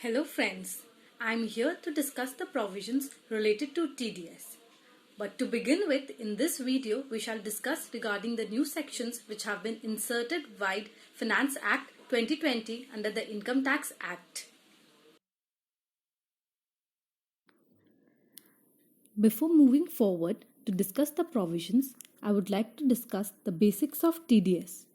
Hello friends, I am here to discuss the provisions related to TDS. But to begin with, in this video, we shall discuss regarding the new sections which have been inserted via Finance Act 2020 under the Income Tax Act. Before moving forward to discuss the provisions, I would like to discuss the basics of TDS.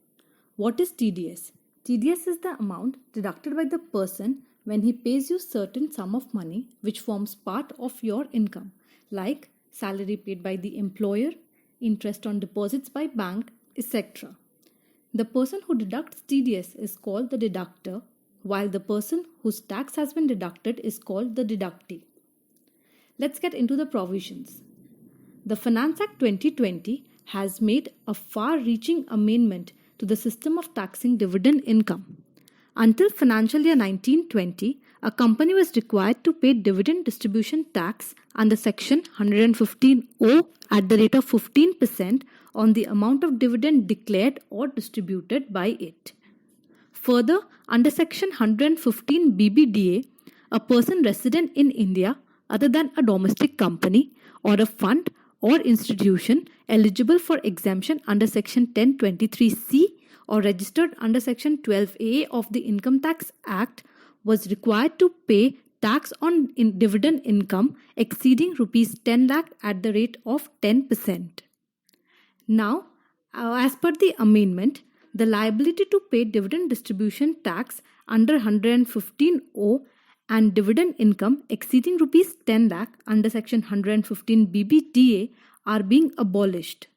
What is TDS? TDS is the amount deducted by the person when he pays you certain sum of money which forms part of your income, like salary paid by the employer, interest on deposits by bank, etc. The person who deducts TDS is called the deductor, while the person whose tax has been deducted is called the deductee. Let's get into the provisions. The Finance Act 2020 has made a far-reaching amendment to the system of taxing dividend income. Until financial year 1920, a company was required to pay dividend distribution tax under Section 115O at the rate of 15% on the amount of dividend declared or distributed by it. Further, under Section 115 BBDA, a person resident in India other than a domestic company or a fund or institution eligible for exemption under Section 1023C or registered under Section 12A of the Income Tax Act was required to pay tax on dividend income exceeding rupees 10 lakh at the rate of 10%. Now, as per the amendment, the liability to pay dividend distribution tax under 115O and dividend income exceeding rupees 10 lakh under Section 115 BBDA are being abolished.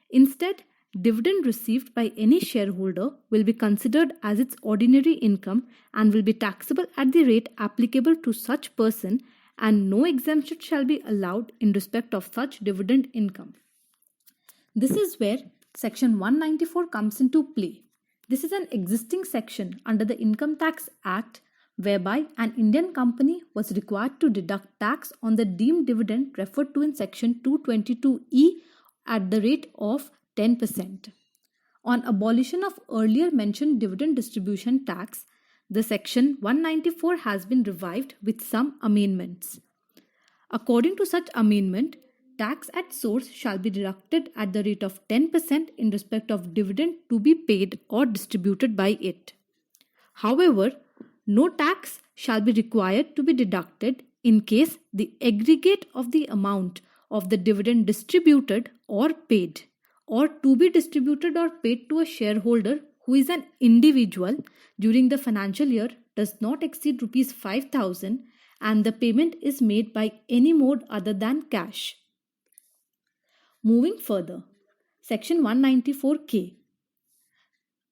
Instead, dividend received by any shareholder will be considered as its ordinary income and will be taxable at the rate applicable to such person, and no exemption shall be allowed in respect of such dividend income. This is where Section 194 comes into play. This is an existing section under the Income Tax Act whereby an Indian company was required to deduct tax on the deemed dividend referred to in Section 222E at the rate of 10%. On abolition of earlier mentioned dividend distribution tax, the Section 194 has been revived with some amendments. According to such amendment, tax at source shall be deducted at the rate of 10% in respect of dividend to be paid or distributed by it. However, no tax shall be required to be deducted in case the aggregate of the amount of the dividend distributed or paid or to be distributed or paid to a shareholder who is an individual during the financial year does not exceed rupees 5,000 and the payment is made by any mode other than cash. Moving further, Section 194K.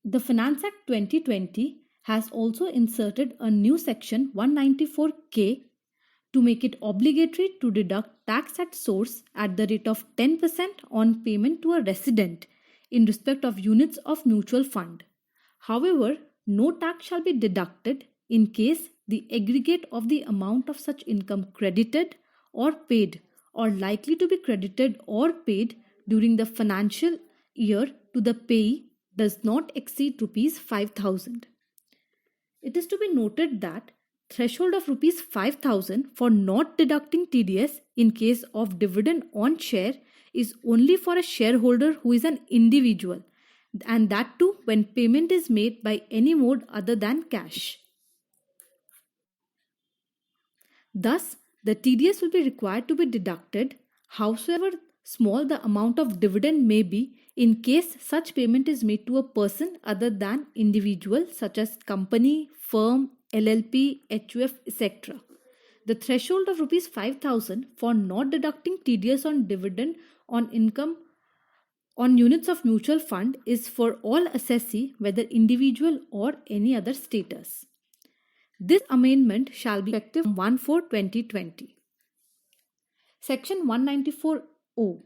The Finance Act 2020 has also inserted a new Section 194K to make it obligatory to deduct tax at source at the rate of 10% on payment to a resident in respect of units of mutual fund. However, no tax shall be deducted in case the aggregate of the amount of such income credited or paid or likely to be credited or paid during the financial year to the payee does not exceed rupees 5,000. It is to be noted that threshold of rupees 5,000 for not deducting TDS in case of dividend on share is only for a shareholder who is an individual, and that too when payment is made by any mode other than cash. Thus, the TDS will be required to be deducted howsoever small the amount of dividend may be in case such payment is made to a person other than individual such as company, firm, LLP, HUF, etc. The threshold of rupees 5,000 for not deducting TDS on dividend on income on units of mutual fund is for all assessee whether individual or any other status. This amendment shall be effective 1/4/2020. Section 194O.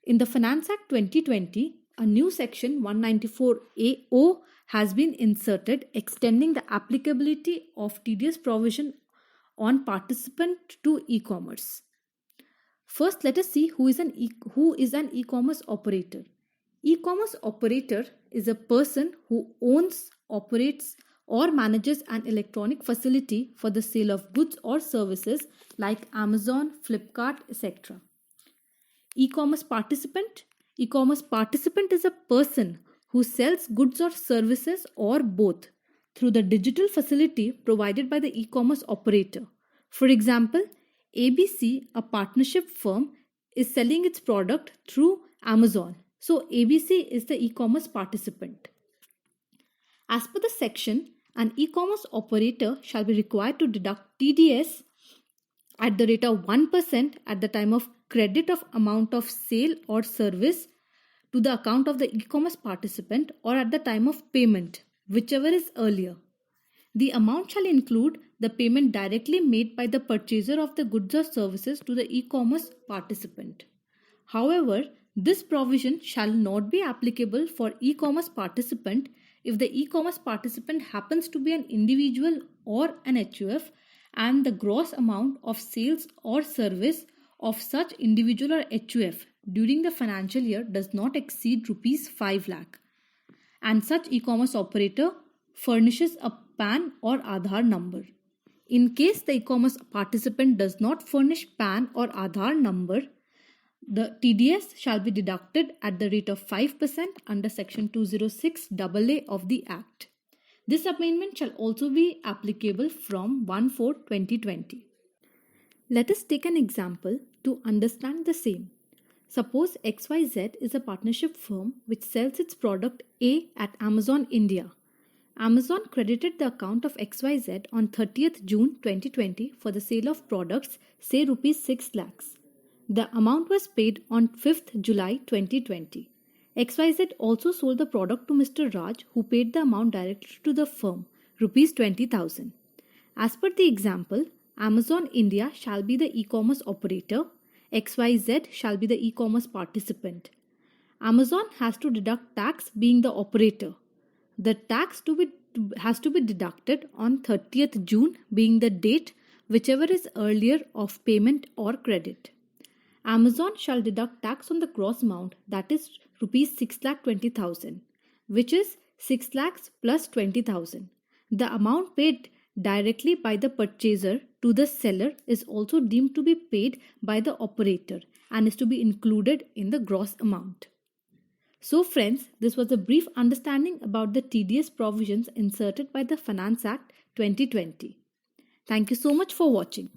In the Finance Act 2020, a new Section 194AO has been inserted extending the applicability of TDS provision on participant to e-commerce. First, let us see who is an e-commerce operator. E-commerce operator is a person who owns, operates, or manages an electronic facility for the sale of goods or services like Amazon, Flipkart, etc. E-commerce participant. E-commerce participant is a person who sells goods or services or both through the digital facility provided by the e-commerce operator. For example, ABC, a partnership firm, is selling its product through Amazon. So ABC is the e-commerce participant. As per the section, an e-commerce operator shall be required to deduct TDS at the rate of 1% at the time of credit of amount of sale or service to the account of the e-commerce participant or at the time of payment, whichever is earlier. The amount shall include the payment directly made by the purchaser of the goods or services to the e-commerce participant. However, this provision shall not be applicable for e-commerce participant if the e-commerce participant happens to be an individual or an HUF and the gross amount of sales or service of such individual or HUF during the financial year does not exceed rupees 5 lakh and such e-commerce operator furnishes a PAN or Aadhaar number. In case the e-commerce participant does not furnish PAN or Aadhaar number, the TDS shall be deducted at the rate of 5% under section 206AA of the Act. This amendment shall also be applicable from 1/4/2020. Let us take an example to understand the same. Suppose XYZ is a partnership firm which sells its product A at Amazon India. Amazon credited the account of XYZ on 30th June 2020 for the sale of products, say rupees 6 lakhs. The amount was paid on 5th July 2020. XYZ also sold the product to Mr. Raj, who paid the amount directly to the firm, rupees 20,000. As per the example, Amazon India shall be the e-commerce operator, XYZ shall be the e-commerce participant. Amazon has to deduct tax being the operator. The tax has to be deducted on 30th June being the date, whichever is earlier of payment or credit. Amazon shall deduct tax on the gross amount, that is rupees 6,20,000, which is 6 lakhs plus 20,000. The amount paid directly by the purchaser to the seller is also deemed to be paid by the operator and is to be included in the gross amount. So friends, this was a brief understanding about the TDS provisions inserted by the Finance Act 2020. Thank you so much for watching.